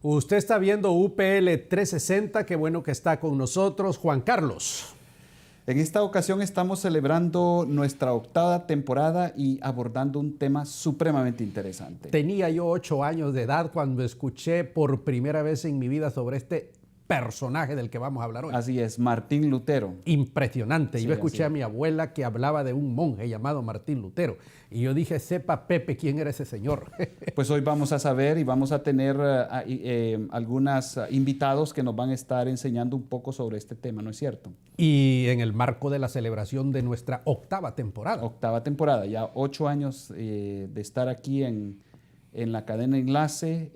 Usted está viendo UPL 360, qué bueno que está con nosotros, Juan Carlos. En esta ocasión estamos celebrando nuestra 8ª temporada y abordando un tema supremamente interesante. Tenía yo 8 años de edad cuando escuché por primera vez en mi vida sobre este personaje del que vamos a hablar hoy. Así es, Martín Lutero. Impresionante. Sí, yo escuché así a mi abuela que hablaba de un monje llamado Martín Lutero. Y yo dije, sepa Pepe, ¿quién era ese señor? Pues hoy vamos a saber y vamos a tener algunos invitados que nos van a estar enseñando un poco sobre este tema, ¿no es cierto? Y en el marco de la celebración de nuestra 8ª temporada. 8ª temporada, ya 8 años de estar aquí en la cadena Enlace,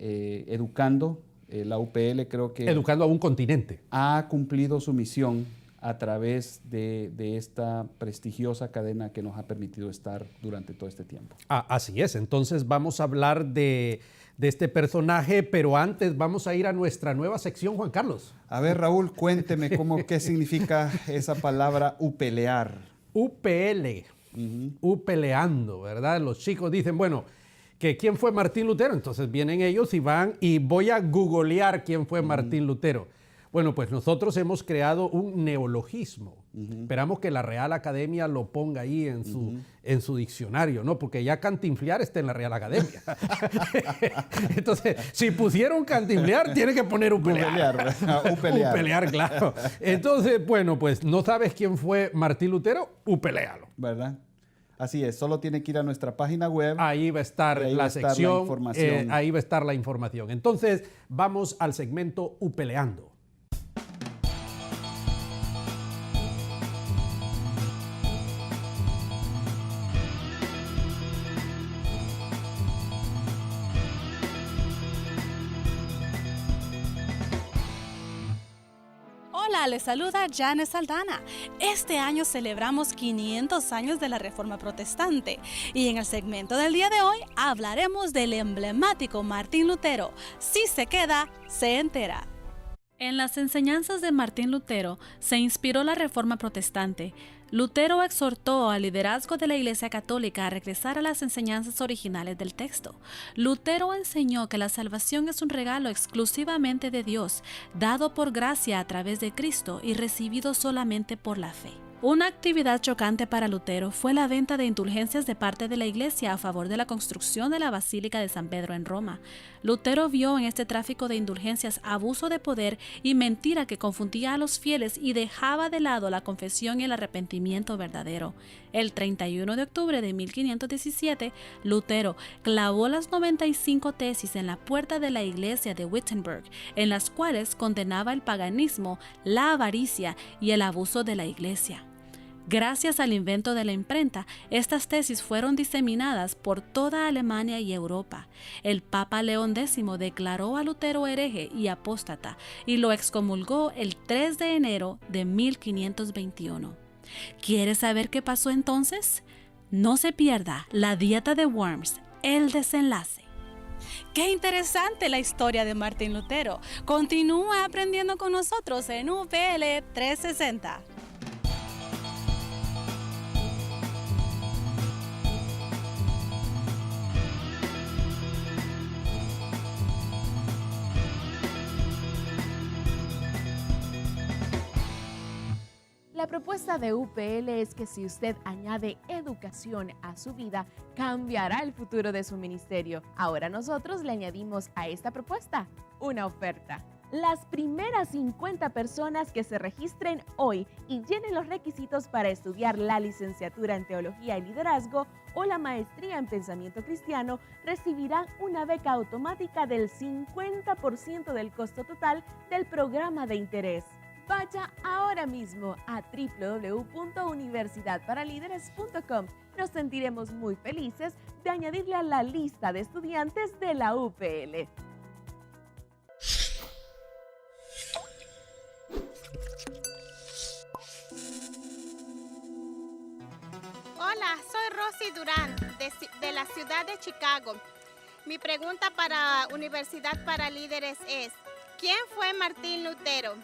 educando. La UPL creo que Educando a un continente. ha cumplido su misión a través de esta prestigiosa cadena que nos ha permitido estar durante todo este tiempo. Así es, entonces vamos a hablar de este personaje, pero antes vamos a ir a nuestra nueva sección, Juan Carlos. A ver, Raúl, cuénteme qué significa esa palabra upelear. UPL, upeleando, ¿verdad? Los chicos dicen, bueno, que quién fue Martín Lutero, entonces vienen ellos y van y voy a googlear quién fue Martín Lutero. Bueno, pues nosotros hemos creado un neologismo. Esperamos que la Real Academia lo ponga ahí en su diccionario, ¿no? Porque ya cantinflear está en la Real Academia. Entonces, si pusieron cantinflear, tiene que poner upelear. Upelear. Upelear, claro. Entonces, bueno, pues no sabes quién fue Martín Lutero, upelealo. ¿Verdad? Así es, solo tiene que ir a nuestra página web. Ahí va a estar la sección, la información. ahí va a estar la información. Entonces, vamos al segmento Upeleando. Hola, les saluda Janet Saldana. Este año celebramos 500 años de la Reforma Protestante y en el segmento del día de hoy hablaremos del emblemático Martín Lutero. Si se queda, se entera. En las enseñanzas de Martín Lutero se inspiró la Reforma Protestante. Lutero exhortó al liderazgo de la Iglesia Católica a regresar a las enseñanzas originales del texto. Lutero enseñó que la salvación es un regalo exclusivamente de Dios, dado por gracia a través de Cristo y recibido solamente por la fe. Una actividad chocante para Lutero fue la venta de indulgencias de parte de la Iglesia a favor de la construcción de la Basílica de San Pedro en Roma. Lutero vio en este tráfico de indulgencias abuso de poder y mentira que confundía a los fieles y dejaba de lado la confesión y el arrepentimiento verdadero. El 31 de octubre de 1517, Lutero clavó las 95 tesis en la puerta de la iglesia de Wittenberg, en las cuales condenaba el paganismo, la avaricia y el abuso de la iglesia. Gracias al invento de la imprenta, estas tesis fueron diseminadas por toda Alemania y Europa. El Papa León X declaró a Lutero hereje y apóstata y lo excomulgó el 3 de enero de 1521. ¿Quieres saber qué pasó entonces? No se pierda la Dieta de Worms, el desenlace. ¡Qué interesante la historia de Martín Lutero! Continúa aprendiendo con nosotros en UPL 360. La propuesta de UPL es que si usted añade educación a su vida, cambiará el futuro de su ministerio. Ahora nosotros le añadimos a esta propuesta una oferta. Las primeras 50 personas que se registren hoy y llenen los requisitos para estudiar la licenciatura en Teología y Liderazgo o la maestría en Pensamiento Cristiano recibirán una beca automática del 50% del costo total del programa de interés. Vaya ahora mismo a www.universidadparalíderes.com. Nos sentiremos muy felices de añadirle a la lista de estudiantes de la UPL. Hola, soy Rosy Durán de la ciudad de Chicago. Mi pregunta para Universidad para Líderes es, ¿quién fue Martín Lutero?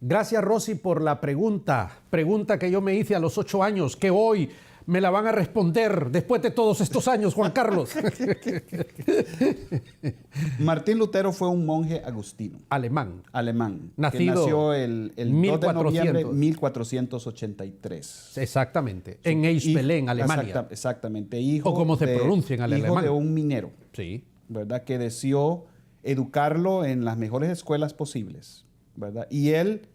Gracias, Rosy, por la pregunta. Pregunta que yo me hice a los 8 años, que hoy me la van a responder después de todos estos años, Juan Carlos. Martín Lutero fue un monje agustino. Alemán. Que nació el 2 de noviembre de 1483. Exactamente. En Eichsfeld, Alemania. Exactamente. Hijo o como se pronuncia en alemán. Hijo de un minero. Sí. ¿Verdad? Que deseó educarlo en las mejores escuelas posibles, ¿verdad? Y él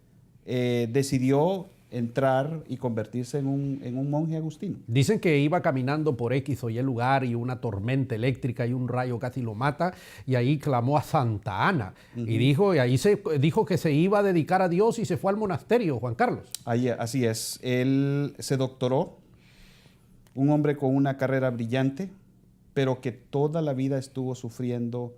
decidió entrar y convertirse en un monje agustino. Dicen que iba caminando por X o Y lugar y una tormenta eléctrica y un rayo casi lo mata, y ahí clamó a Santa Ana. Y ahí dijo que se iba a dedicar a Dios y se fue al monasterio, Juan Carlos. Así es. Él se doctoró, un hombre con una carrera brillante, pero que toda la vida estuvo sufriendo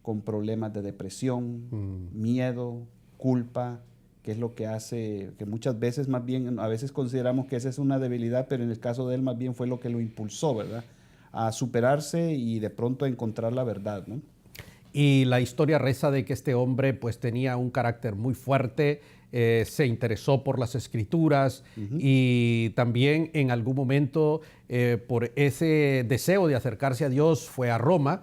con problemas de depresión, miedo, culpa, que es lo que hace que muchas veces más bien, a veces consideramos que esa es una debilidad, pero en el caso de él más bien fue lo que lo impulsó, ¿verdad? A superarse y de pronto a encontrar la verdad, ¿no? Y la historia reza de que este hombre pues tenía un carácter muy fuerte, se interesó por las escrituras y también en algún momento por ese deseo de acercarse a Dios fue a Roma,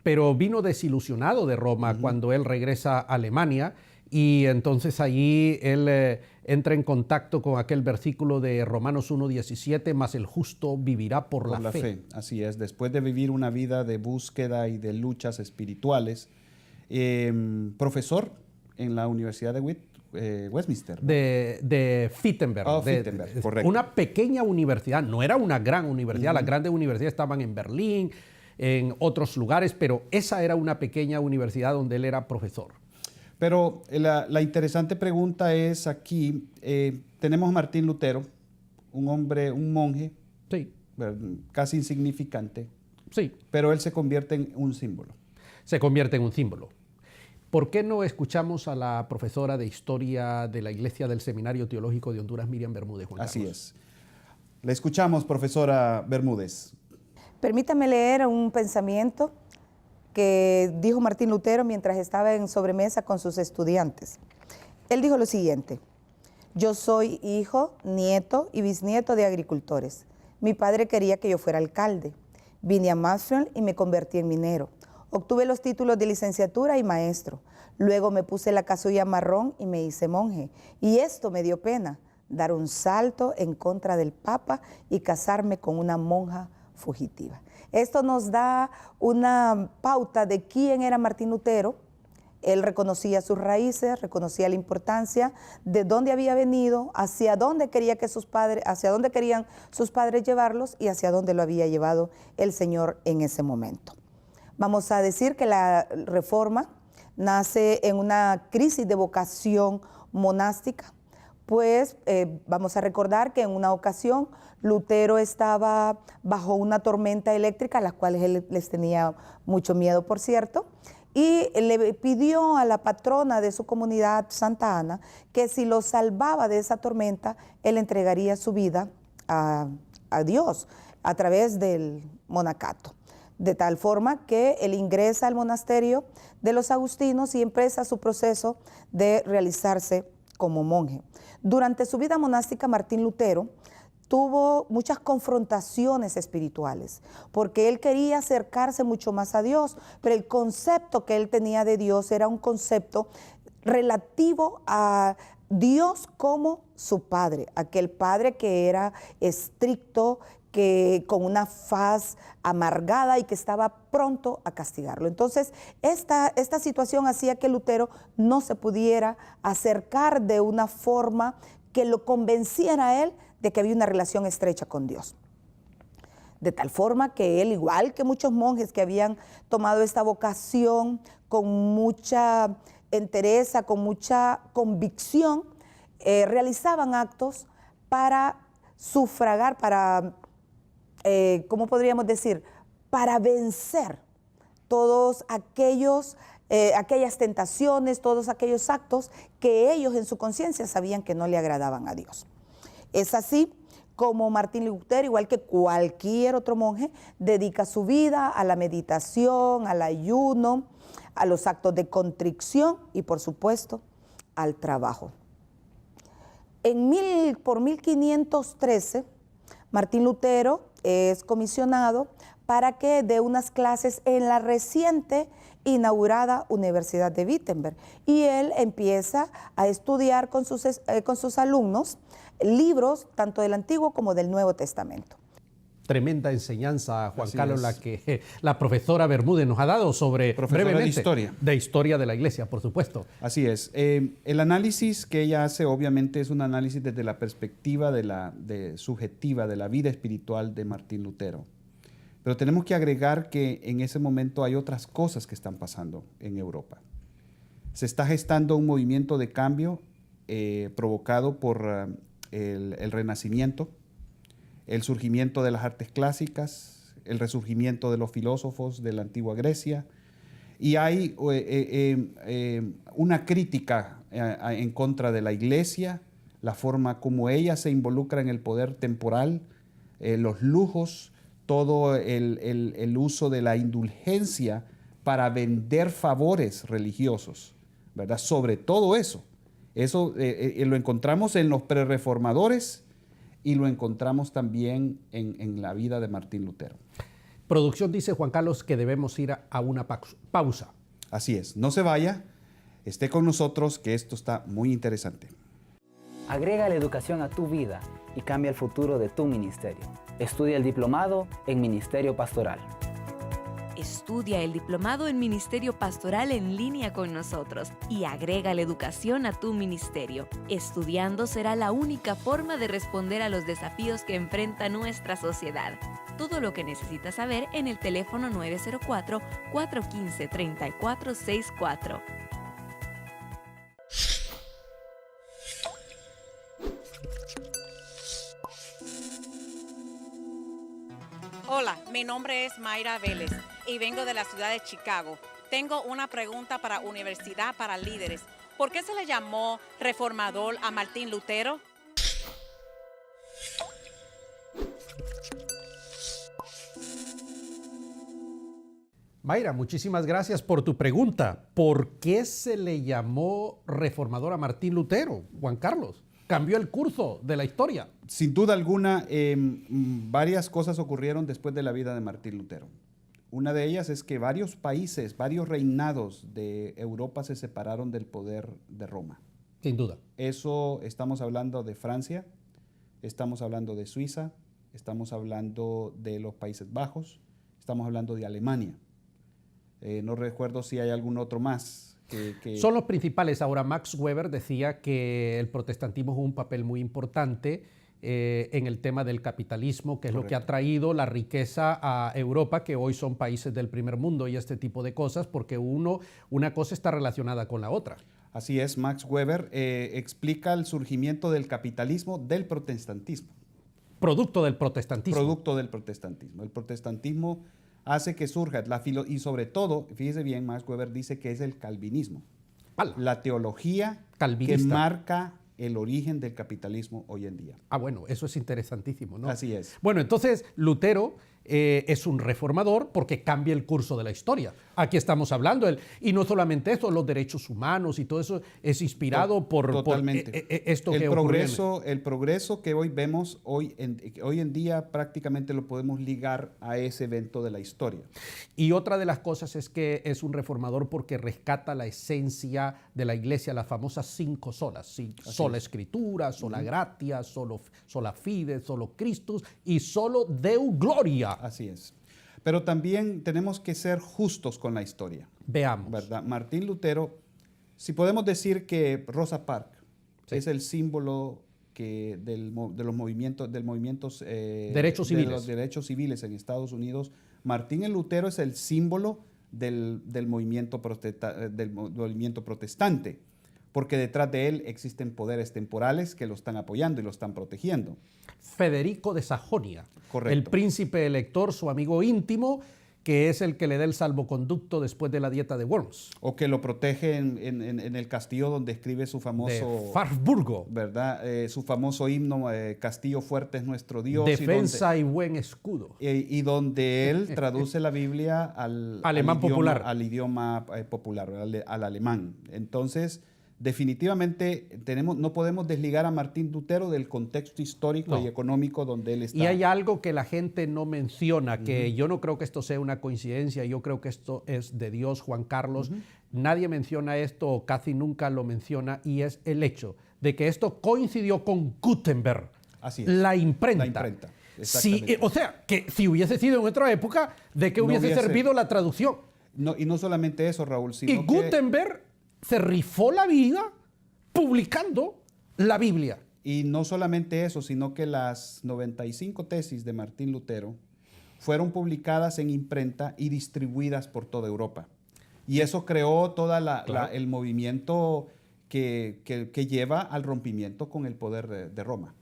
pero vino desilusionado de Roma cuando él regresa a Alemania. Y entonces allí él entra en contacto con aquel versículo de Romanos 1:17, más el justo vivirá por la fe. Así es, después de vivir una vida de búsqueda y de luchas espirituales, profesor en la Universidad de Westminster, ¿no? de Wittenberg. Wittenberg, correcto. Una pequeña universidad, no era una gran universidad, las grandes universidades estaban en Berlín, en otros lugares, pero esa era una pequeña universidad donde él era profesor. Pero la interesante pregunta es aquí, tenemos a Martín Lutero, un hombre, un monje, sí, casi insignificante, sí, pero él se convierte en un símbolo. Se convierte en un símbolo. ¿Por qué no escuchamos a la profesora de Historia de la Iglesia del Seminario Teológico de Honduras, Miriam Bermúdez, Juan Carlos? Así es. La escuchamos, profesora Bermúdez. Permítame leer un pensamiento que dijo Martín Lutero mientras estaba en sobremesa con sus estudiantes. Él dijo lo siguiente: yo soy hijo, nieto y bisnieto de agricultores. Mi padre quería que yo fuera alcalde. Vine a Maastricht y me convertí en minero. Obtuve los títulos de licenciatura y maestro. Luego me puse la casulla marrón y me hice monje. Y esto me dio pena, dar un salto en contra del Papa y casarme con una monja fugitiva. Esto nos da una pauta de quién era Martín Lutero. Él reconocía sus raíces, reconocía la importancia de dónde había venido, hacia dónde querían sus padres llevarlos y hacia dónde lo había llevado el Señor en ese momento. Vamos a decir que la Reforma nace en una crisis de vocación monástica, pues vamos a recordar que en una ocasión Lutero estaba bajo una tormenta eléctrica, a las cuales él les tenía mucho miedo, por cierto, y le pidió a la patrona de su comunidad, Santa Ana, que si lo salvaba de esa tormenta, él entregaría su vida a Dios a través del monacato. De tal forma que él ingresa al monasterio de los agustinos y empieza su proceso de realizarse como monje. Durante su vida monástica, Martín Lutero tuvo muchas confrontaciones espirituales, porque él quería acercarse mucho más a Dios, pero el concepto que él tenía de Dios era un concepto relativo a Dios como su padre, aquel padre que era estricto, que con una faz amargada y que estaba pronto a castigarlo. Entonces, esta situación hacía que Lutero no se pudiera acercar de una forma que lo convenciera a él de que había una relación estrecha con Dios. De tal forma que él, igual que muchos monjes que habían tomado esta vocación con mucha entereza, con mucha convicción, realizaban actos para sufragar, para, ¿cómo podríamos decir?, para vencer todos aquellas tentaciones, todos aquellos actos que ellos en su conciencia sabían que no le agradaban a Dios. Es así como Martín Lutero, igual que cualquier otro monje, dedica su vida a la meditación, al ayuno, a los actos de contrición y, por supuesto, al trabajo. Por 1513, Martín Lutero es comisionado para que dé unas clases en la reciente inaugurada Universidad de Wittenberg. Y él empieza a estudiar con sus alumnos libros tanto del Antiguo como del Nuevo Testamento. Tremenda enseñanza, Juan Así Carlos, es. la que la profesora Bermúdez nos ha dado sobre, Profesora de brevemente, historia. de historia de la iglesia, por supuesto. Así es. El análisis que ella hace obviamente es un análisis desde la perspectiva subjetiva de la vida espiritual de Martín Lutero. Pero tenemos que agregar que en ese momento hay otras cosas que están pasando en Europa. Se está gestando un movimiento de cambio provocado por el Renacimiento, el surgimiento de las artes clásicas, el resurgimiento de los filósofos de la antigua Grecia, y hay una crítica en contra de la iglesia, la forma como ella se involucra en el poder temporal, los lujos, todo el uso de la indulgencia para vender favores religiosos, ¿verdad? Sobre todo eso. Eso lo encontramos en los prerreformadores y lo encontramos también en la vida de Martín Lutero. Producción dice, Juan Carlos, que debemos ir a una pausa. Así es, no se vaya, esté con nosotros, que esto está muy interesante. Agrega la educación a tu vida y cambia el futuro de tu ministerio. Estudia el diplomado en Ministerio Pastoral. Estudia el diplomado en Ministerio Pastoral en línea con nosotros y agrega la educación a tu ministerio. Estudiando será la única forma de responder a los desafíos que enfrenta nuestra sociedad. Todo lo que necesitas saber en el teléfono 904-415-3464. Hola, mi nombre es Mayra Vélez y vengo de la ciudad de Chicago. Tengo una pregunta para Universidad para Líderes. ¿Por qué se le llamó reformador a Martín Lutero? Mayra, muchísimas gracias por tu pregunta. ¿Por qué se le llamó reformador a Martín Lutero, Juan Carlos? Cambió el curso de la historia. Sin duda alguna, varias cosas ocurrieron después de la vida de Martín Lutero. Una de ellas es que varios países, varios reinados de Europa se separaron del poder de Roma. Sin duda. Eso estamos hablando de Francia, estamos hablando de Suiza, estamos hablando de los Países Bajos, estamos hablando de Alemania. No recuerdo si hay algún otro más. Son los principales. Ahora, Max Weber decía que el protestantismo jugó un papel muy importante en el tema del capitalismo, que es Correcto. Lo que ha traído la riqueza a Europa, que hoy son países del primer mundo y este tipo de cosas, porque una cosa está relacionada con la otra. Así es, Max Weber explica el surgimiento del capitalismo del protestantismo. Producto del protestantismo. Producto del protestantismo. El protestantismo hace que surja, y sobre todo, fíjese bien, Max Weber dice que es el calvinismo. La teología calvinista que marca el origen del capitalismo hoy en día. Ah, bueno, eso es interesantísimo, ¿no? Así es. Bueno, entonces Lutero es un reformador porque cambia el curso de la historia. Aquí estamos hablando, y no solamente eso, los derechos humanos y todo eso es inspirado por esto que ocurrió. El progreso que hoy vemos, hoy en día prácticamente lo podemos ligar a ese evento de la historia. Y otra de las cosas es que es un reformador porque rescata la esencia de la iglesia, las famosas 5 solas. Sola Escritura, sola gratia, sola fide, solo Christus y solo Deo Gloria. Así es. Pero también tenemos que ser justos con la historia. Veamos. ¿Verdad? Martín Lutero, si podemos decir que Rosa Parks es el símbolo de los movimientos, derechos civiles. De los derechos civiles en Estados Unidos, Martín Lutero es el símbolo del movimiento protestante, porque detrás de él existen poderes temporales que lo están apoyando y lo están protegiendo. Federico de Sajonia, Correcto. El príncipe elector, su amigo íntimo, que es el que le da el salvoconducto después de la dieta de Worms. O que lo protege en el castillo donde escribe su famoso... De Farburgo. ¿Verdad? Su famoso himno, Castillo fuerte es nuestro Dios. Defensa y buen escudo. Y donde él traduce la Biblia al idioma popular, al alemán. Entonces, definitivamente no podemos desligar a Martín Lutero del contexto histórico y económico donde él está. Y hay algo que la gente no menciona, que yo no creo que esto sea una coincidencia, yo creo que esto es de Dios, Juan Carlos. Nadie menciona esto, o casi nunca lo menciona, y es el hecho de que esto coincidió con Gutenberg. Así es. La imprenta. La imprenta, Sí, o sea, que si hubiese sido en otra época, ¿de qué hubiese servido la traducción? No, y no solamente eso, Raúl, sino y Gutenberg se rifó la vida publicando la Biblia. Y no solamente eso, sino que las 95 tesis de Martín Lutero fueron publicadas en imprenta y distribuidas por toda Europa. Y eso creó todo el movimiento que lleva al rompimiento con el poder de Roma.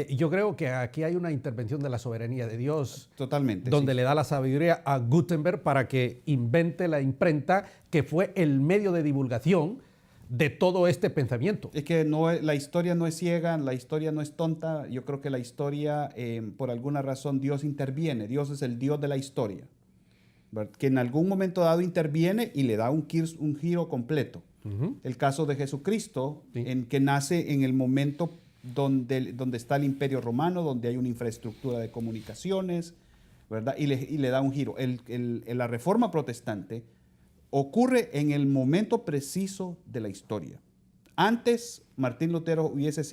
Yo creo que aquí hay una intervención de la soberanía de Dios. Totalmente. Donde le da la sabiduría a Gutenberg para que invente la imprenta, que fue el medio de divulgación de todo este pensamiento. Es que la historia no es ciega, la historia no es tonta. Yo creo que la historia, por alguna razón, Dios interviene. Dios es el Dios de la historia, ¿verdad? Que en algún momento dado interviene y le da un giro completo. El caso de Jesucristo, que nace en el momento donde está el Imperio Romano, donde hay una infraestructura de comunicaciones, ¿verdad? Y le da un giro. La Reforma Protestante ocurre en el momento preciso de la historia. Antes, Martín Lutero hubiese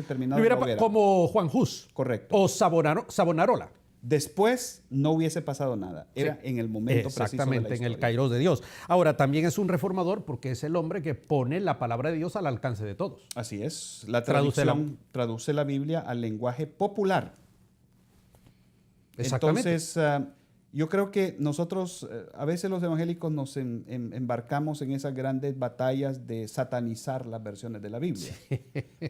terminado en la hoguera. Como Juan Hus. Correcto. O Savonarola. Después no hubiese pasado nada. Era en el momento preciso de la historia. Exactamente, en el Kairos de Dios. Ahora, también es un reformador porque es el hombre que pone la palabra de Dios al alcance de todos. Así es. La traducción traduce la Biblia al lenguaje popular. Exactamente. Entonces, yo creo que nosotros, a veces los evangélicos nos embarcamos en esas grandes batallas de satanizar las versiones de la Biblia. Sí.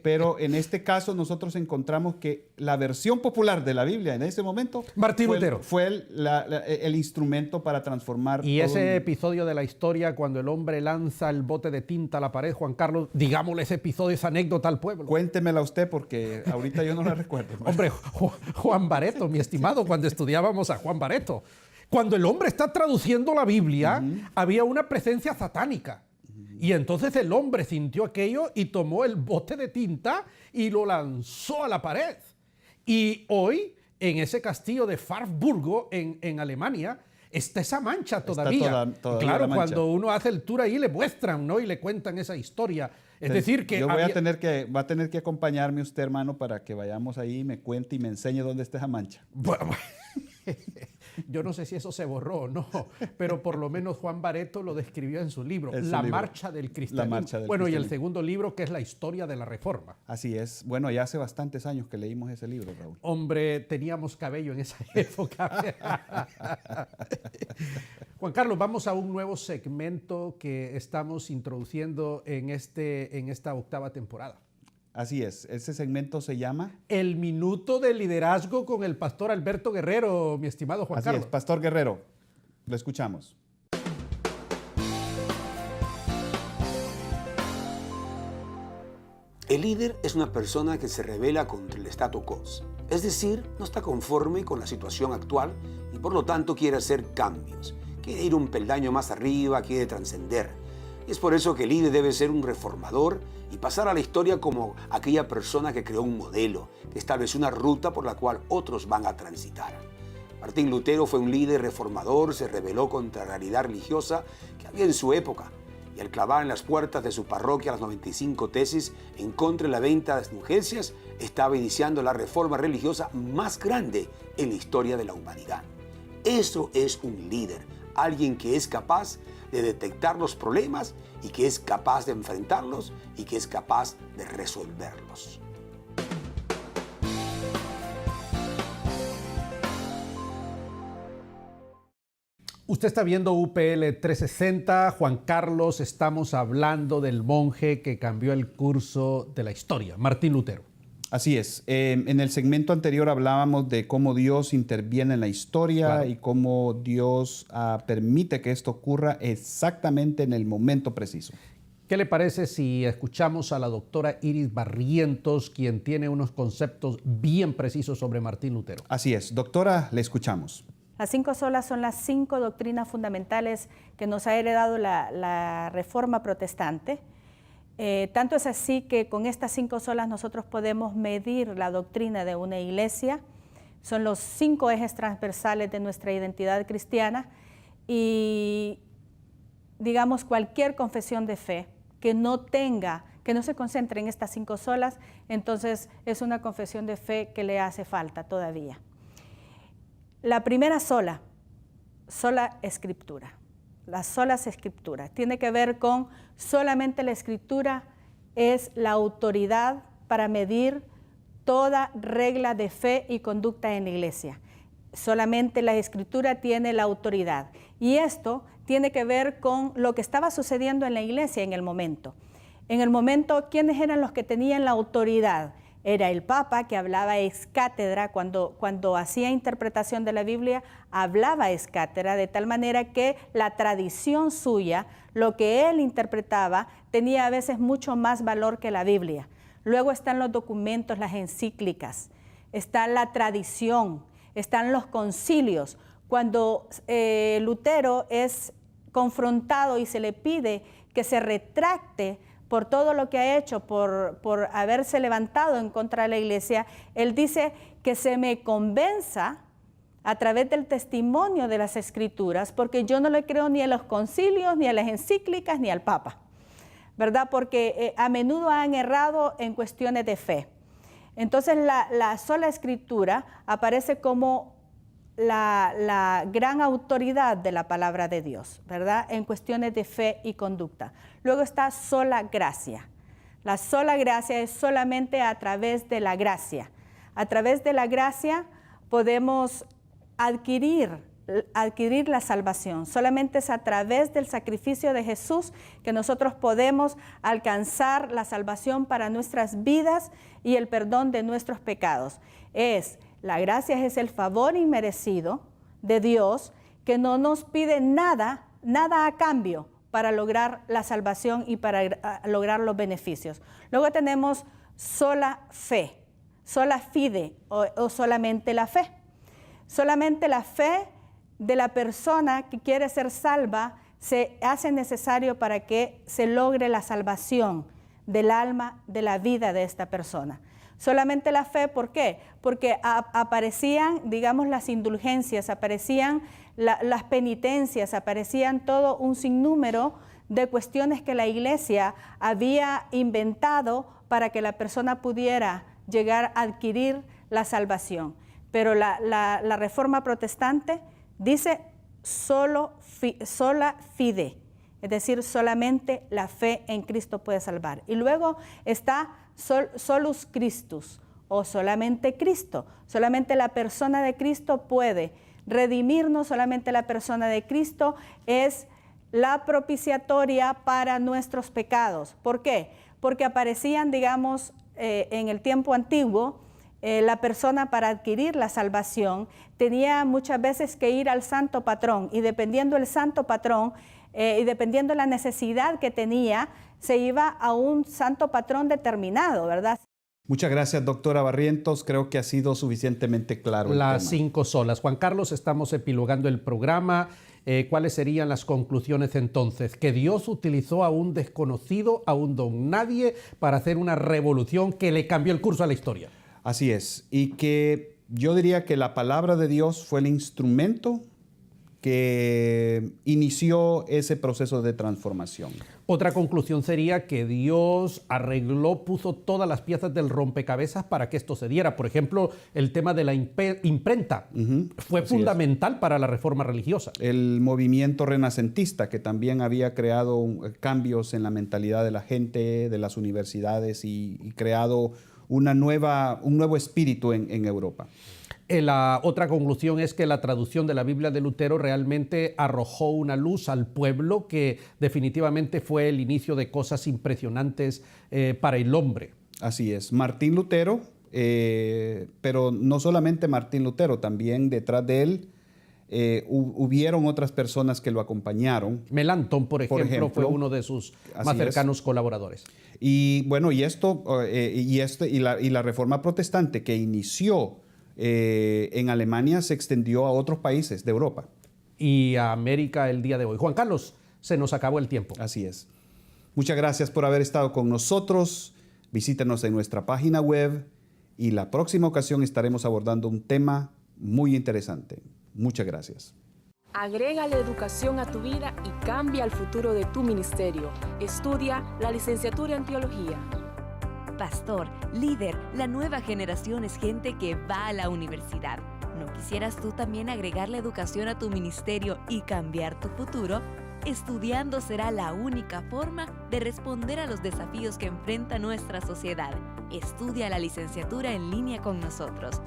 Pero en este caso nosotros encontramos que la versión popular de la Biblia en ese momento Martín Lutero fue el instrumento para transformar. Y ese episodio de la historia cuando el hombre lanza el bote de tinta a la pared, Juan Carlos, digámosle ese episodio, esa anécdota al pueblo. Cuéntemela usted porque ahorita yo no la recuerdo. Hombre, Juan Bareto, mi estimado, cuando estudiábamos a Juan Bareto. Cuando el hombre está traduciendo la Biblia, había una presencia satánica. Y entonces el hombre sintió aquello y tomó el bote de tinta y lo lanzó a la pared. Y hoy, en ese castillo de Farburgo, en Alemania, está esa mancha todavía. Todavía claro, la mancha. Cuando uno hace el tour ahí le muestran, ¿no? Y le cuentan esa historia. Es decir, que va a tener que acompañarme usted, hermano, para que vayamos ahí y me cuente y me enseñe dónde está esa mancha. Bueno, yo no sé si eso se borró o no, pero por lo menos Juan Bareto lo describió en su libro, Marcha del Cristianismo. Bueno, y el segundo libro, que es la historia de la Reforma. Así es. Bueno, ya hace bastantes años que leímos ese libro, Raúl. Hombre, teníamos cabello en esa época. Juan Carlos, vamos a un nuevo segmento que estamos introduciendo en esta octava temporada. Así es, ese segmento se llama El Minuto de Liderazgo con el pastor Alberto Guerrero, mi estimado Juan Carlos. Así es, Pastor Guerrero, lo escuchamos. El líder es una persona que se rebela contra el statu quo, es decir, no está conforme con la situación actual y por lo tanto quiere hacer cambios, quiere ir un peldaño más arriba, quiere trascender. Es por eso que el líder debe ser un reformador y pasar a la historia como aquella persona que creó un modelo, que estableció una ruta por la cual otros van a transitar. Martín Lutero fue un líder reformador, se rebeló contra la realidad religiosa que había en su época y al clavar en las puertas de su parroquia las 95 tesis en contra de la venta de indulgencias, estaba iniciando la reforma religiosa más grande en la historia de la humanidad. Eso es un líder, alguien que es capaz de detectar los problemas y que es capaz de enfrentarlos y que es capaz de resolverlos. Usted está viendo UPL 360. Juan Carlos, estamos hablando del monje que cambió el curso de la historia, Martín Lutero. Así es. En el segmento anterior hablábamos de cómo Dios interviene en la historia, claro, y cómo Dios permite que esto ocurra exactamente en el momento preciso. ¿Qué le parece si escuchamos a la doctora Iris Barrientos, quien tiene unos conceptos bien precisos sobre Martín Lutero? Así es. Doctora, le escuchamos. Las 5 solas son las 5 doctrinas fundamentales que nos ha heredado la Reforma Protestante. Tanto es así que con estas 5 solas nosotros podemos medir la doctrina de una iglesia. Son los 5 ejes transversales de nuestra identidad cristiana y, digamos, cualquier confesión de fe que no se concentre en estas 5 solas, entonces es una confesión de fe que le hace falta todavía. La primera sola escritura. Las solas escrituras. Tiene que ver con solamente la escritura es la autoridad para medir toda regla de fe y conducta en la iglesia. Solamente la escritura tiene la autoridad. Y esto tiene que ver con lo que estaba sucediendo en la iglesia en el momento. En el momento, ¿quiénes eran los que tenían la autoridad? Era el Papa, que hablaba ex cátedra, cuando hacía interpretación de la Biblia, hablaba ex cátedra, de tal manera que la tradición suya, lo que él interpretaba, tenía a veces mucho más valor que la Biblia. Luego están los documentos, las encíclicas, está la tradición, están los concilios. Cuando Lutero es confrontado y se le pide que se retracte por todo lo que ha hecho, por haberse levantado en contra de la iglesia, él dice que se me convenza a través del testimonio de las escrituras, porque yo no le creo ni a los concilios, ni a las encíclicas, ni al Papa, ¿verdad? Porque a menudo han errado en cuestiones de fe. Entonces la sola escritura aparece como la gran autoridad de la palabra de Dios, ¿verdad? En cuestiones de fe y conducta. Luego está sola gracia. La sola gracia es solamente a través de la gracia. A través de la gracia podemos adquirir la salvación. Solamente es a través del sacrificio de Jesús que nosotros podemos alcanzar la salvación para nuestras vidas y el perdón de nuestros pecados. La gracia es el favor inmerecido de Dios que no nos pide nada a cambio para lograr la salvación y para lograr los beneficios. Luego tenemos sola fe, sola fide o solamente la fe. Solamente la fe de la persona que quiere ser salva se hace necesario para que se logre la salvación del alma, de la vida de esta persona. Solamente la fe, ¿por qué? Porque aparecían, digamos, las indulgencias, aparecían las penitencias, aparecían todo un sinnúmero de cuestiones que la iglesia había inventado para que la persona pudiera llegar a adquirir la salvación. Pero la Reforma Protestante dice sola fide, es decir, solamente la fe en Cristo puede salvar. Y luego está solus Christus, o solamente Cristo. Solamente la persona de Cristo puede redimirnos, solamente la persona de Cristo es la propiciatoria para nuestros pecados. ¿Por qué? Porque aparecían, digamos, en el tiempo antiguo, la persona para adquirir la salvación tenía muchas veces que ir al santo patrón, y dependiendo del santo patrón y dependiendo la necesidad que tenía, se iba a un santo patrón determinado, ¿verdad? Muchas gracias, doctora Barrientos. Creo que ha sido suficientemente claro el tema. Las 5 solas. Juan Carlos, estamos epilogando el programa. ¿Cuáles serían las conclusiones entonces? Que Dios utilizó a un desconocido, a un don nadie, para hacer una revolución que le cambió el curso a la historia. Así es. Y que yo diría que la palabra de Dios fue el instrumento que inició ese proceso de transformación. Otra conclusión sería que Dios arregló, puso todas las piezas del rompecabezas para que esto se diera. Por ejemplo, el tema de la imprenta fue fundamental para la reforma religiosa. El movimiento renacentista, que también había creado cambios en la mentalidad de la gente, de las universidades y creado un nuevo espíritu en Europa. La otra conclusión es que la traducción de la Biblia de Lutero realmente arrojó una luz al pueblo que definitivamente fue el inicio de cosas impresionantes para el hombre. Así es. Martín Lutero, pero no solamente Martín Lutero, también detrás de él hubieron otras personas que lo acompañaron. Melanchthon, por ejemplo, fue uno de sus más cercanos colaboradores. Y bueno, y la Reforma Protestante que inició en Alemania se extendió a otros países de Europa. Y a América el día de hoy. Juan Carlos, se nos acabó el tiempo. Así es. Muchas gracias por haber estado con nosotros. Visítenos en nuestra página web y la próxima ocasión estaremos abordando un tema muy interesante. Muchas gracias. Agrega la educación a tu vida y cambia el futuro de tu ministerio. Estudia la licenciatura en teología. Pastor, líder, la nueva generación es gente que va a la universidad. ¿No quisieras tú también agregar la educación a tu ministerio y cambiar tu futuro? Estudiando será la única forma de responder a los desafíos que enfrenta nuestra sociedad. Estudia la licenciatura en línea con nosotros.